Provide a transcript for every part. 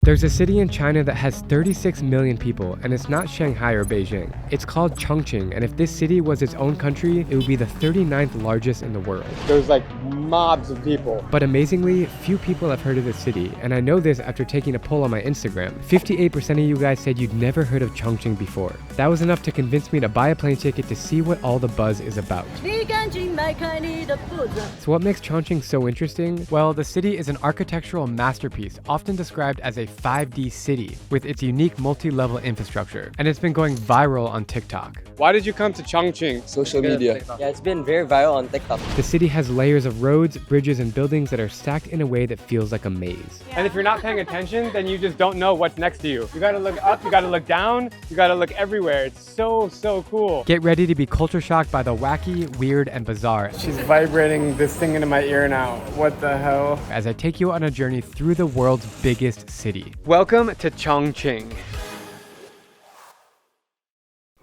There's a city in China that has 36 million people, and it's not Shanghai or Beijing. It's called Chongqing, and if this city was its own country, it would be the 39th largest in the world. There's like mobs of people. But amazingly, few people have heard of this city, and I know this after taking a poll on my Instagram. 58% of you guys said you'd never heard of Chongqing before. That was enough to convince me to buy a plane ticket to see what all the buzz is about. So what makes Chongqing so interesting? Well, the city is an architectural masterpiece, often described as a 5D city with its unique multi-level infrastructure, and it's been going viral on TikTok. Why did you come to Chongqing? Social media. Yeah, it's been very viral on TikTok. The city has layers of roads, bridges, and buildings that are stacked in a way that feels like a maze. And if you're not paying attention, then you just don't know what's next to you. You gotta look up, you gotta look down, you gotta look everywhere. It's so cool. Get ready to be culture shocked by the wacky, weird, and bizarre. She's vibrating this thing into my ear now. What the hell? As I take you on a journey through the world's biggest city. Welcome to Chongqing.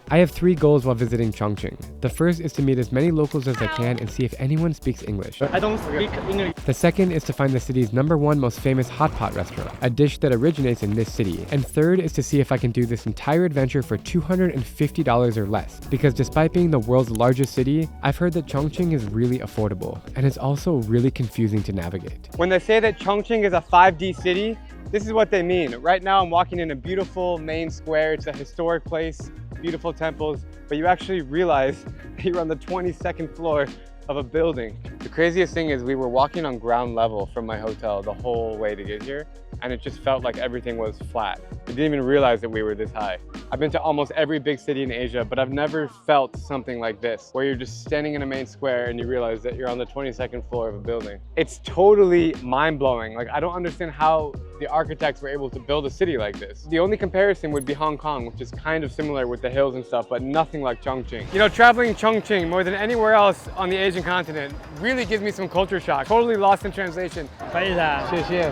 I have 3 goals while visiting Chongqing. The first is to meet as many locals as I can and see if anyone speaks English. I don't speak English. The second is to find the city's #1 most famous hot pot restaurant, a dish that originates in this city. And third is to see if I can do this entire adventure for $250 or less. Because despite being the world's largest city, I've heard that Chongqing is really affordable, and it's also really confusing to navigate. When they say that Chongqing is a 5D city, this is what they mean. Right now I'm walking in a beautiful main square. It's a historic place, beautiful temples, but you actually realize you're on the 22nd floor of a building. The craziest thing is we were walking on ground level from my hotel the whole way to get here, and it just felt like everything was flat. I didn't even realize that we were this high. I've been to almost every big city in Asia, but I've never felt something like this, where you're just standing in a main square and you realize that you're on the 22nd floor of a building. It's totally mind-blowing. Like, I don't understand how the architects were able to build a city like this. The only comparison would be Hong Kong, which is kind of similar with the hills and stuff, but nothing like Chongqing. You know, traveling Chongqing more than anywhere else on the Asian continent really gives me some culture shock. Totally lost in translation. 可以的。谢谢.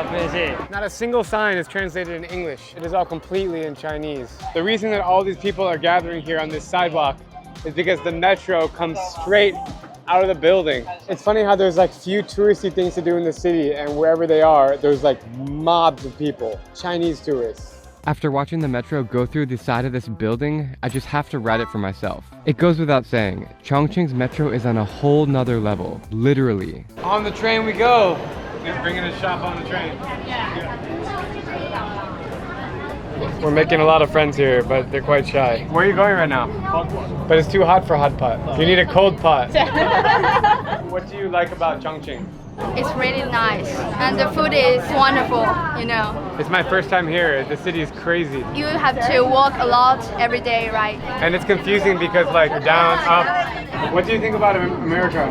不客气。 Not a single sign is translated in English. It is all completely in Chinese. The reason that all these people are gathering here on this sidewalk is because the metro comes straight out of the building. It's funny how there's like few touristy things to do in the city, and wherever they are, there's like mobs of people, Chinese tourists. After watching the metro go through the side of this building, I just have to ride it for myself. It goes without saying, Chongqing's metro is on a whole nother level, literally. On the train we go. Just bringing a shop on the train. We're making a lot of friends here, but they're quite shy. Where are you going right now? Hot pot. But it's too hot for hot pot. You need a cold pot. What do you like about Chongqing? It's really nice, and the food is wonderful, you know. It's my first time here. The city is crazy. You have to walk a lot every day, right? And it's confusing because like you're down, up. What do you think about America?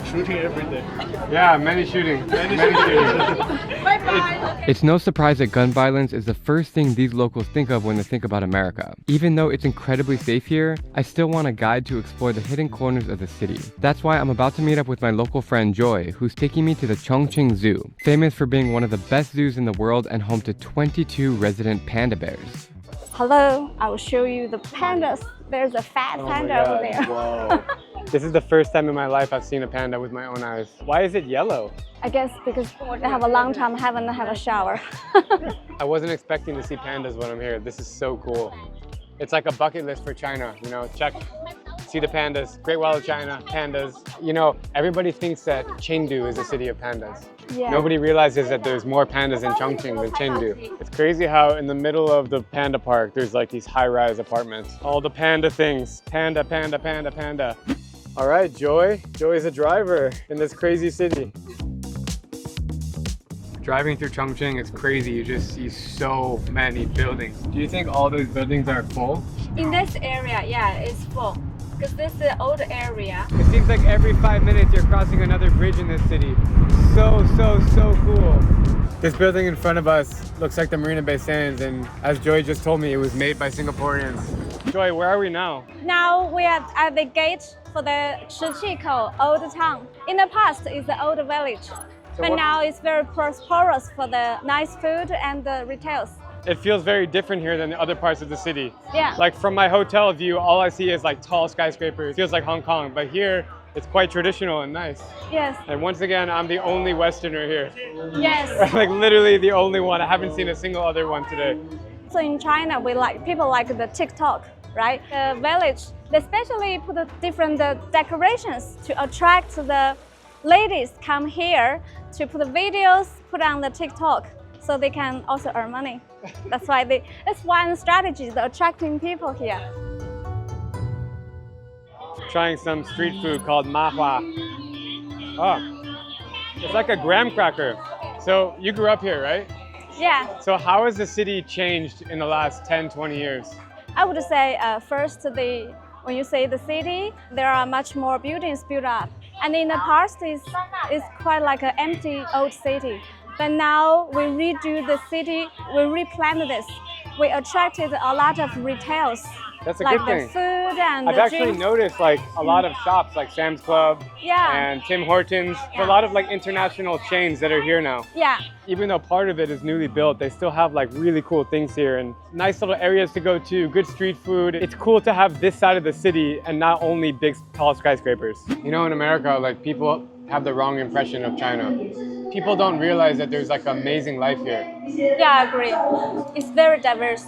Shooting every day. Yeah, many shooting. Many shooting. It's no surprise that gun violence is the first thing these locals think of when they think about America. Even though it's incredibly safe here, I still want a guide to explore the hidden corners of the city. That's why I'm about to meet up with my local friend Joy, who's taking me to the Chongqing Zoo, famous for being one of the best zoos in the world and home to 22 resident panda bears. Hello, I will show you the pandas. There's a fat panda over there. Whoa. This is the first time in my life I've seen a panda with my own eyes. Why is it yellow? I guess because they have a long time haven't had a shower. I wasn't expecting to see pandas when I'm here. This is so cool. It's like a bucket list for China, you know, check. See the pandas, Great Wall of China, pandas. You know, everybody thinks that Chengdu is a city of pandas. Yeah. Nobody realizes that there's more pandas in Chongqing than Chengdu. It's crazy how in the middle of the panda park, there's like these high-rise apartments. All the panda things. Panda, panda, panda, panda. All right, Joy. Joy's a driver in this crazy city. Driving through Chongqing is crazy. You just see so many buildings. Do you think all those buildings are full? In this area, yeah, it's full. Because this is the old area. It seems like every 5 minutes you're crossing another bridge in this city. So cool. This building in front of us looks like the Marina Bay Sands, and as Joy just told me, it was made by Singaporeans. Joy, where are we now? Now we are at the gate for the Chongqing Old Town. In the past, it's the old village. But now it's very prosperous for the nice food and the retails. It feels very different here than the other parts of the city. Yeah. Like from my hotel view, all I see is like tall skyscrapers. It feels like Hong Kong, but here It's quite traditional and nice. Yes. And once again, I'm the only Westerner here. Yes. Like literally the only one. I haven't seen a single other one today. So in China, people like the TikTok, right? The village, they especially put different decorations to attract the ladies come here to put the videos, put on the TikTok, so they can also earn money. That's one strategy, the attracting people here. Trying some street food called mahua. Oh, it's like a graham cracker. So you grew up here, right? Yeah. So how has the city changed in the last 10, 20 years? I would say first, when you say the city, there are much more buildings built up. And in the past, it's quite like an empty old city. But now we redo the city, we replan this. We attracted a lot of retails. That's a like good thing. The food and I've the actually drinks. noticed like a lot of shops like Sam's Club Yeah. and Tim Hortons. A lot of like international chains that are here now. Yeah. Even though part of it is newly built, they still have like really cool things here and nice little areas to go to, good street food. It's cool to have this side of the city and not only big, tall skyscrapers. You know, in America, like people have the wrong impression of China. People don't realize that there's like amazing life here. Yeah, I agree. It's very diverse.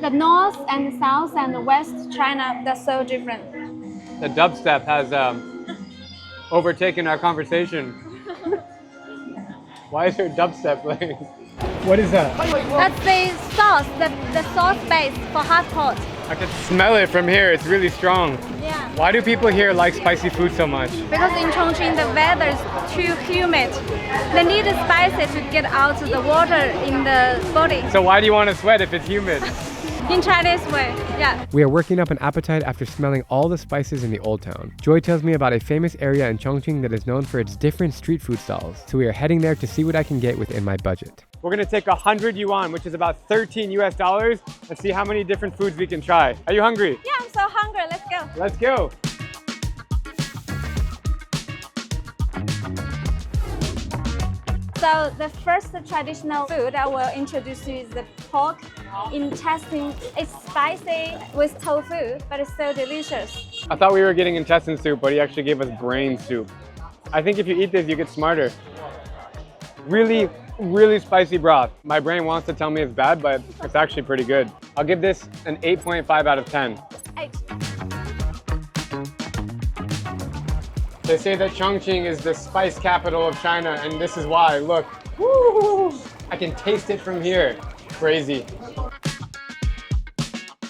The north and the south and the west China, they're so different. The dubstep has overtaken our conversation. Why is there dubstep playing? What is that? That's the sauce, the sauce base for hot pot. I can smell it from here. It's really strong. Yeah. Why do people here like spicy food so much? Because in Chongqing, the weather is too humid. They need spices to get out the water in the body. So why do you want to sweat if it's humid? In Chinese way, yeah. We are working up an appetite after smelling all the spices in the Old Town. Joy tells me about a famous area in Chongqing that is known for its different street food stalls. So we are heading there to see what I can get within my budget. We're gonna take 100 yuan, which is about 13 US dollars, and see how many different foods we can try. Are you hungry? Yeah, I'm so hungry. Let's go. Let's go. So the first traditional food I will introduce you is the pork intestine. It's spicy with tofu, but it's so delicious. I thought we were getting intestine soup, but he actually gave us brain soup. I think if you eat this, you get smarter. Really, really spicy broth. My brain wants to tell me it's bad, but it's actually pretty good. I'll give this an 8.5 out of 10. 8. They say that Chongqing is the spice capital of China, and this is why. Look, woo, I can taste it from here. Crazy.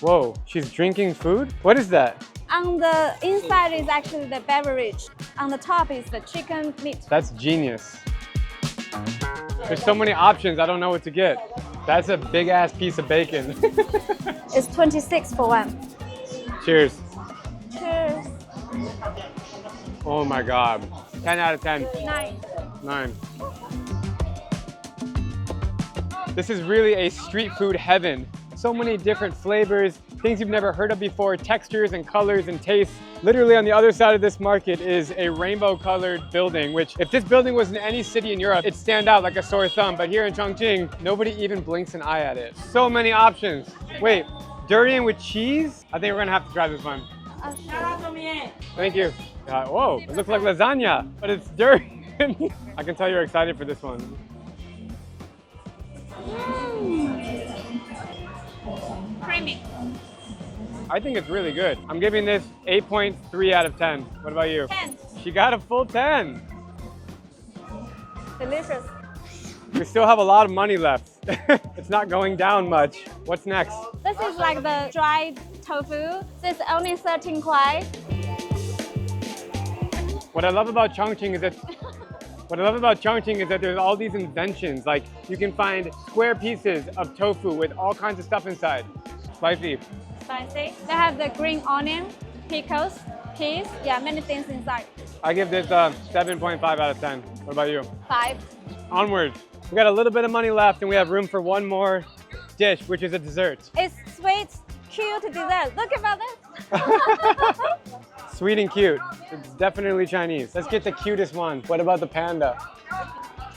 Whoa, she's drinking food? What is that? On the inside is actually the beverage. On the top is the chicken meat. That's genius. There's so many options, I don't know what to get. That's a big ass piece of bacon. It's 26 for one. Cheers. Cheers. Oh my God. 10 out of 10. 9. 9. This is really a street food heaven. So many different flavors, things you've never heard of before, textures and colors and tastes. Literally on the other side of this market is a rainbow colored building, which if this building was in any city in Europe, it'd stand out like a sore thumb. But here in Chongqing, nobody even blinks an eye at it. So many options. Wait, durian with cheese? I think we're gonna have to try this one. Thank you. Whoa, it looks like lasagna, but it's durian. I can tell you're excited for this one. Creamy. I think it's really good. I'm giving this 8.3 out of 10. What about you? 10. She got a full 10. Delicious. We still have a lot of money left. It's not going down much. What's next? This is like the dried tofu. This is only 13 kwai. What I love about Chongqing is that there's all these inventions. Like you can find square pieces of tofu with all kinds of stuff inside. Spicy. Spicy. They have the green onion, pickles, peas. Yeah, many things inside. I give this a 7.5 out of 10. What about you? 5. Onward. We got a little bit of money left and we have room for one more dish, which is a dessert. It's sweet, cute dessert. Look about that. Sweet and cute. It's definitely Chinese. Let's get the cutest one. What about the panda?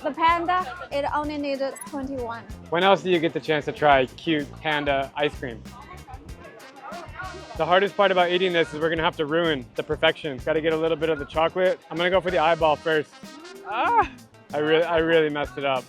The panda, it only needed 21. When else do you get the chance to try cute panda ice cream? The hardest part about eating this is we're gonna have to ruin the perfection. Gotta get a little bit of the chocolate. I'm gonna go for the eyeball first. Ah! I really messed it up.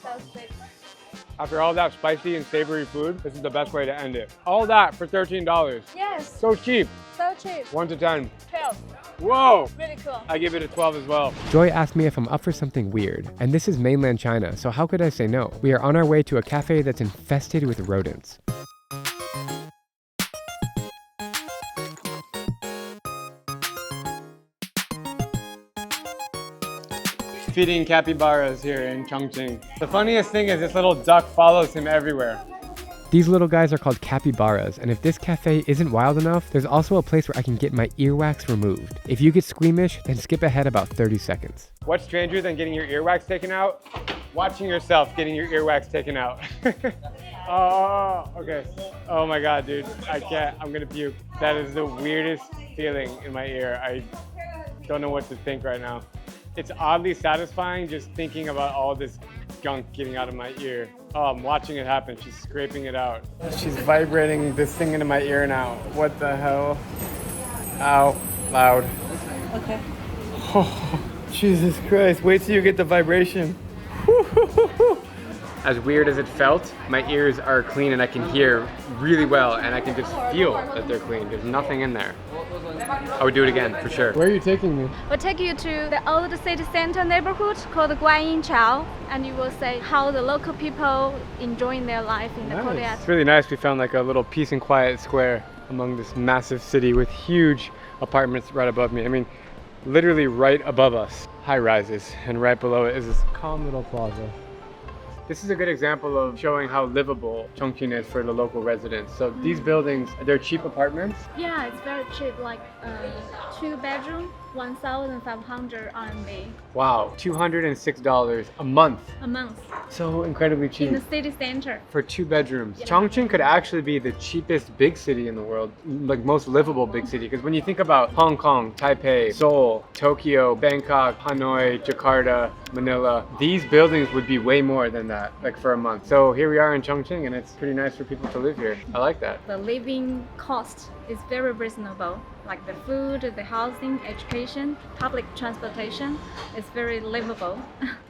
After all that spicy and savory food, this is the best way to end it. All that for $13. Yes, So cheap. so cheap. 1 to 10. 12. Whoa! Really cool. I give it a 12 as well. Joy asked me if I'm up for something weird, and this is mainland China, so how could I say no? We are on our way to a cafe that's infested with rodents. Feeding capybaras here in Chongqing. The funniest thing is this little duck follows him everywhere. These little guys are called capybaras, and if this cafe isn't wild enough, there's also a place where I can get my earwax removed. If you get squeamish, then skip ahead about 30 seconds. What's stranger than getting your earwax taken out? Watching yourself getting your earwax taken out. Oh, okay. Oh my God, dude. I can't, I'm gonna puke. That is the weirdest feeling in my ear. I don't know what to think right now. It's oddly satisfying just thinking about all this gunk getting out of my ear. Oh, I'm watching it happen. She's scraping it out. She's vibrating this thing into my ear now. What the hell? Ow, loud. Okay. Oh, Jesus Christ. Wait till you get the vibration. As weird as it felt, my ears are clean and I can hear really well and I can just feel that they're clean. There's nothing in there. I would do it again for sure. Where are you taking me? We'll take you to the old city center neighborhood called Guanyinqiao, and you will see how the local people enjoying their life in the courtyard. It's really nice. We found like a little peace and quiet square among this massive city with huge apartments right above me. I mean, literally right above us, high rises, and right below it is this calm little plaza. This is a good example of showing how livable Chongqing is for the local residents. So these buildings, they're cheap apartments. Yeah, it's very cheap, like 2 bedroom, 1,500 RMB Wow, $206 a month. a month So incredibly cheap. in the city center. For 2 bedrooms. Chongqing could actually be the cheapest big city in the world, like most livable big city. Because when you think about Hong Kong, Taipei, Seoul, Tokyo, Bangkok, Hanoi, Jakarta, Manila, these buildings would be way more than that, like for a month. So here we are in Chongqing and it's pretty nice for people to live here. I like that. The living cost is very reasonable. Like the food, the housing, education, public transportation is very livable.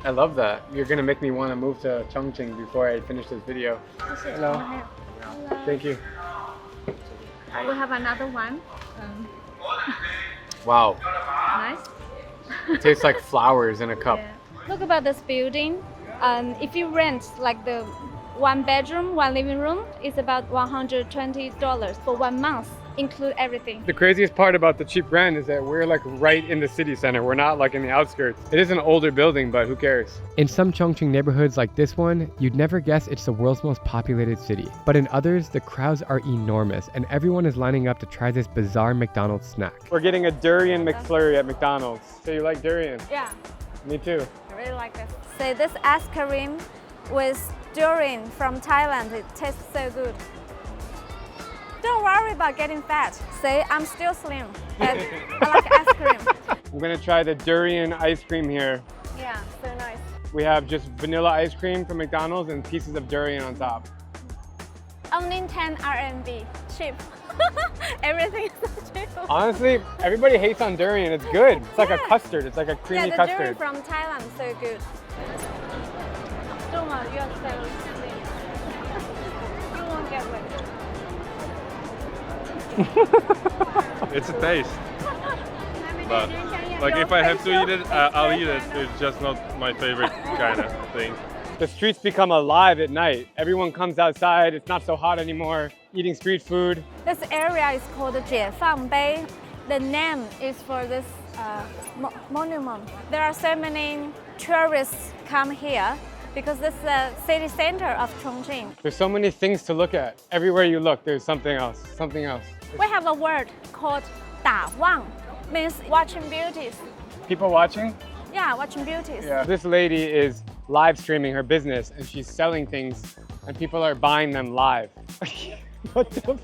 I love that. You're gonna make me want to move to Chongqing before I finish this video. Hello. Thank you. We have another one. Wow. Nice. It tastes like flowers in a cup. Yeah. Look about this building. If you rent like the 1 bedroom, 1 living room, it's about $120 for 1 month, include everything. The craziest part about the cheap rent is that we're like right in the city center. We're not like in the outskirts. It is an older building, but who cares? In some Chongqing neighborhoods like this one, you'd never guess it's the world's most populated city. But in others, the crowds are enormous and everyone is lining up to try this bizarre McDonald's snack. We're getting a durian McFlurry at McDonald's. So you like durian? Yeah, Me too. I really like this. So this ice cream with durian from Thailand, it tastes so good. Don't worry about getting fat. See, I'm still slim, but I like ice cream. I'm gonna try the durian ice cream here. Yeah, so nice. We have just vanilla ice cream from McDonald's and pieces of durian on top. Only 10 RMB, cheap. Everything is so cheap. Honestly, everybody hates on durian. It's good. It's like a Yeah. custard. It's like a creamy Yeah, the durian custard. from Thailand, so good. Don't worry, you're so slim. You won't get wet. It's a taste. But like if I have to eat it, I'll eat it. It's just not my favorite kind of thing. The streets become alive at night. Everyone comes outside. It's not so hot anymore. Eating street food. This area is called Jiefang Bay. The name is for this monument. There are so many tourists come here because this is the city center of Chongqing. There's so many things to look at. Everywhere you look, there's something else. Something else. We have a word called 打望, means watching beauties. People watching? Yeah, watching beauties. Yeah. This lady is live streaming her business and she's selling things and people are buying them live. What the f?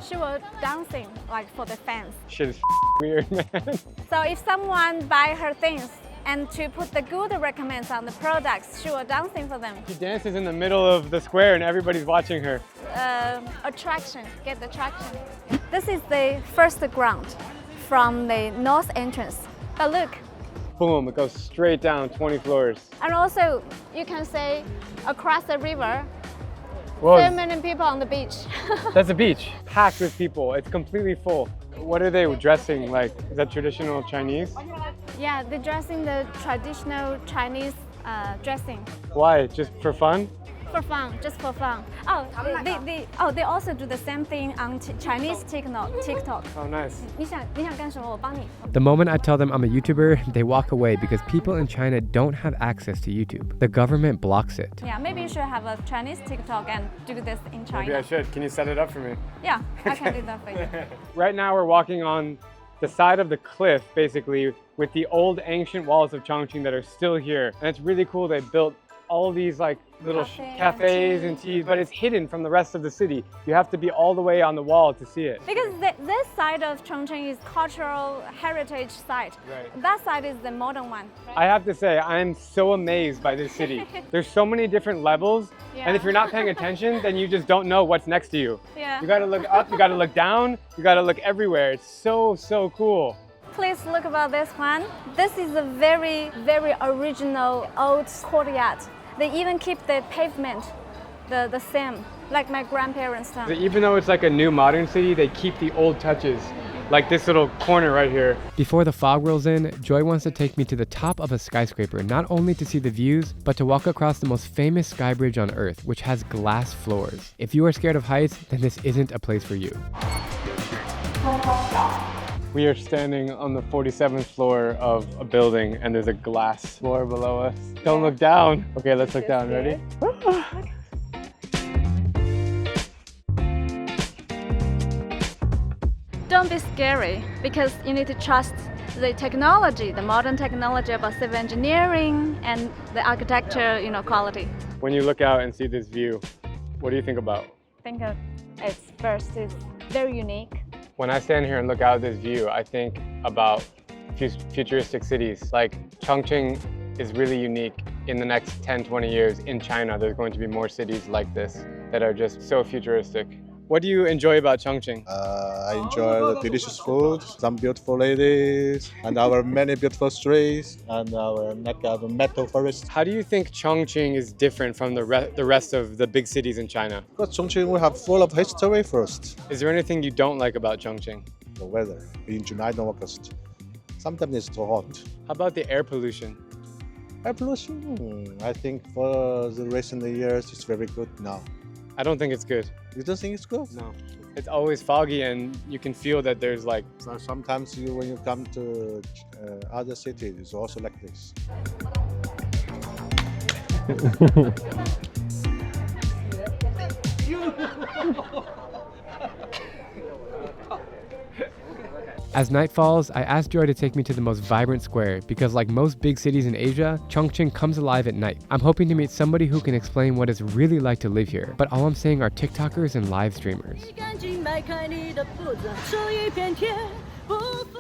She was dancing like for the fans. Shit is weird, man. So if someone buy her things and to put the good recommends on the products, she was dancing for them. She dances in the middle of the square and everybody's watching her. Attraction, get the traction. This is the first ground from the north entrance. But look, Boom, it goes straight down 20 floors. and also you can say across the river, Whoa, so many people on the beach. that's a beach, packed with people. It's completely full. What are they dressing like? Is that traditional Chinese? Yeah, they're dressing the traditional Chinese dressing. Why? Just for fun? For fun, just for fun. They also do the same thing on Chinese TikTok. Oh, nice. 你想干什么？我帮你。 The moment I tell them I'm a YouTuber, they walk away because people in China don't have access to YouTube. The government blocks it. Yeah, maybe you should have a Chinese TikTok and do this in China. Maybe I should. Can you set it up for me? Yeah, I can do that for you. Right now we're walking on the side of the cliff, basically, with the old ancient walls of Chongqing that are still here. And it's really cool. They built all these like little cafes and teas, but it's hidden from the rest of the city. You have to be all the way on the wall to see it. Because this side of Chongqing is cultural heritage site. Right. That side is the modern one. I have to say, I'm so amazed by this city. There's so many different levels, and if you're not paying attention, then you just don't know what's next to you. Yeah. You gotta look up, you gotta look down, you gotta look everywhere. It's so, so cool. Please look about this one. This is a very, very original old courtyard. They even keep the pavement the same, like my grandparents' time. Even though it's like a new modern city, they keep the old touches, like this little corner right here. Before the fog rolls in, Joy wants to take me to the top of a skyscraper, not only to see the views, but to walk across the most famous sky bridge on Earth, which has glass floors. If you are scared of heights, then this isn't a place for you. We are standing on the 47th floor of a building, and there's a glass floor below us. Don't look down. Okay, let's look down. Ready? Don't be scary, because you need to trust the technology, the modern technology about civil engineering and the architecture, quality. When you look out and see this view, what do you think about? Think of it first is very unique. When I stand here and look out at this view, I think about futuristic cities. Like Chongqing is really unique. In the next 10, 20 years in China, there's going to be more cities like this that are just so futuristic. What do you enjoy about Chongqing? I enjoy the delicious food, some beautiful ladies, and our many beautiful streets, and our metal forest. How do you think Chongqing is different from the rest of the big cities in China? Because Chongqing we have full of history first. Is there anything you don't like about Chongqing? The weather in July and August. Sometimes it's too hot. How about the air pollution? Air pollution, I think for the recent years it's very good now. I don't think it's good. You don't think it's good? No. It's always foggy and you can feel that there's like... So sometimes when you come to other cities, it's also like this. As night falls, I asked Joy to take me to the most vibrant square because like most big cities in Asia, Chongqing comes alive at night. I'm hoping to meet somebody who can explain what it's really like to live here, but all I'm saying are TikTokers and live streamers.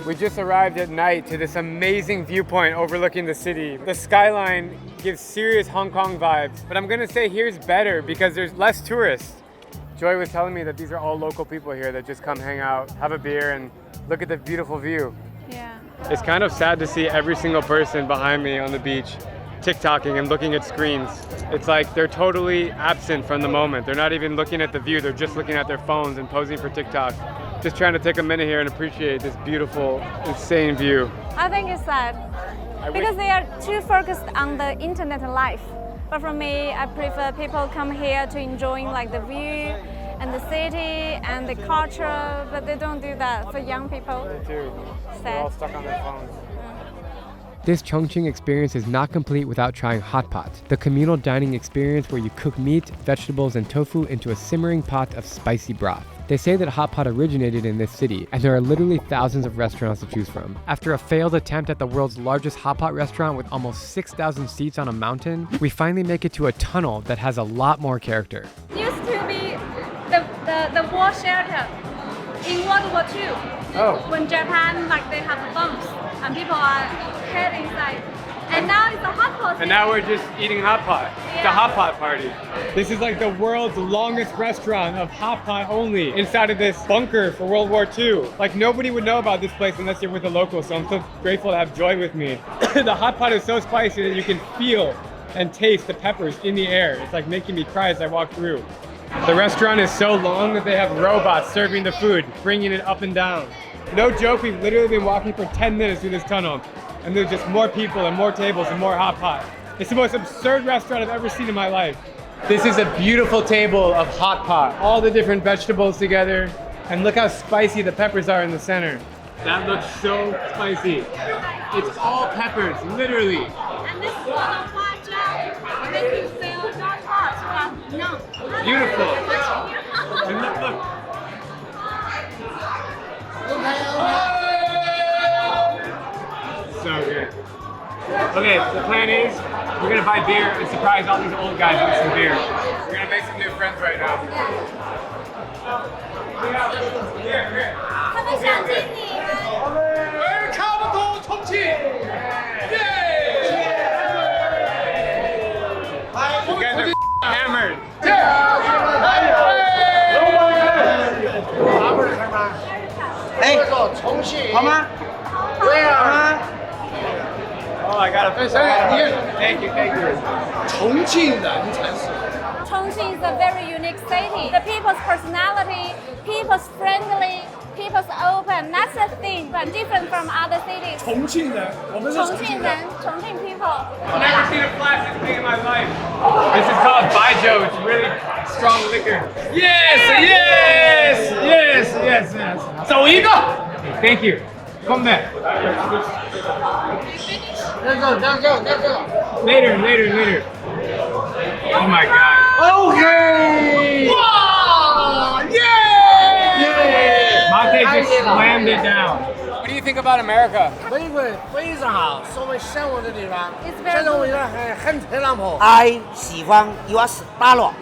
We just arrived at night to this amazing viewpoint overlooking the city. The skyline gives serious Hong Kong vibes, but I'm gonna say here's better because there's less tourists. Joy was telling me that these are all local people here that just come hang out, have a beer, and look at the beautiful view. Yeah. It's kind of sad to see every single person behind me on the beach TikToking and looking at screens. It's like they're totally absent from the moment. They're not even looking at the view, they're just looking at their phones and posing for TikTok. Just trying to take a minute here and appreciate this beautiful, insane view. I think it's sad because they are too focused on the internet life. But for me, I prefer people come here to enjoying like the view and the city and the culture, but they don't do that for young people. They do. They're all stuck on their phones. This Chongqing experience is not complete without trying hot pot, the communal dining experience where you cook meat, vegetables, and tofu into a simmering pot of spicy broth. They say that hot pot originated in this city, and there are literally thousands of restaurants to choose from. After a failed attempt at the world's largest hot pot restaurant with almost 6,000 seats on a mountain, we finally make it to a tunnel that has a lot more character. Used to be the war shelter in World War II. Oh. When Japan, like they have bombs and people are held inside. And now it's a hot pot And now we're just eating hot pot. It's a hot pot party. This is like the world's longest restaurant of hot pot only inside of this bunker for World War II. Like nobody would know about this place unless you're with a local, so I'm so grateful to have Joy with me. The hot pot is so spicy that you can feel and taste the peppers in the air. It's like making me cry as I walk through. The restaurant is so long that they have robots serving the food, bringing it up and down. No joke, we've literally been walking for 10 minutes through this tunnel, and there's just more people and more tables and more hot pot. It's the most absurd restaurant I've ever seen in my life. This is a beautiful table of hot pot, all the different vegetables together, and look how spicy the peppers are in the center. That looks so spicy. It's all peppers, literally. And this is one of hot gel. Make you feel not hot, but no. Beautiful. And look. So good. Okay, the plan is we're gonna buy beer and surprise all these old guys with some beer. We're gonna make some new friends right now. 他们想听你们。 Welcome to Chongqing! You guys are hammered. Oh, I got a Thank you. Chongqing is a very unique city. The people's personality, people's friendly, people's open. That's the thing, but different from other cities. Chongqing people. I've never seen a plastic thing in my life. This is called Baijiu. It's really strong liquor. Yes. 走一个. Thank you. Come back. Later. Oh my god. Okay. Wow! Yay! Monte just slammed it down. What do you think about America? It's very I 喜欢 US dollar.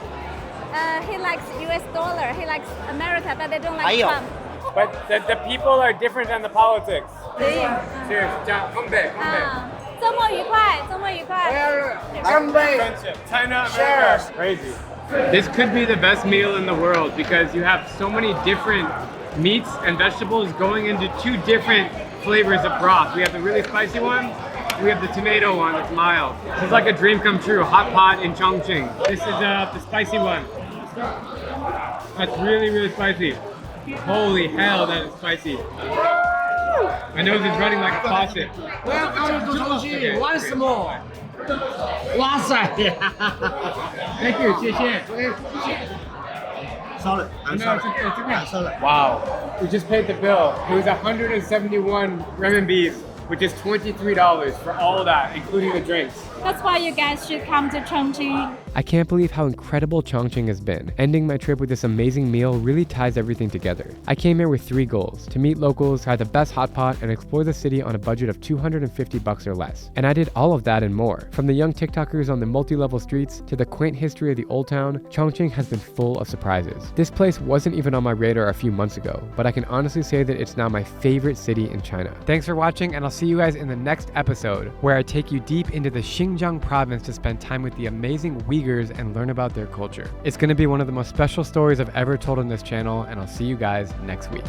He likes US dollar. He likes America, but they don't like Trump. But the people are different than the politics. Cheers. Come back. 周末愉快。 Friendship. China, America. Crazy. This could be the best meal in the world because you have so many different meats and vegetables going into two different flavors of broth. We have the really spicy one. We have the tomato one that's mild. This is like a dream come true. Hot pot in Chongqing. This is the spicy one. That's really spicy. Holy hell, that is spicy. My nose is running like a faucet. Welcome to Chongqing once more. 哇塞 Thank you, 谢谢. Sorry, I'm sorry. Wow. We just paid the bill. It was 171 renminbi, which is $23 for all of that, including the drinks. That's why you guys should come to Chongqing. I can't believe how incredible Chongqing has been. Ending my trip with this amazing meal really ties everything together. I came here with 3 goals: to meet locals, try the best hot pot, and explore the city on a budget of $250 or less. And I did all of that and more. From the young TikTokers on the multi-level streets to the quaint history of the Old Town, Chongqing has been full of surprises. This place wasn't even on my radar a few months ago, but I can honestly say that it's now my favorite city in China. Thanks for watching, and I'll see you guys in the next episode, where I take you deep into the Xinjiang province to spend time with the amazing Uyghurs and learn about their culture. It's going to be one of the most special stories I've ever told on this channel, and I'll see you guys next week.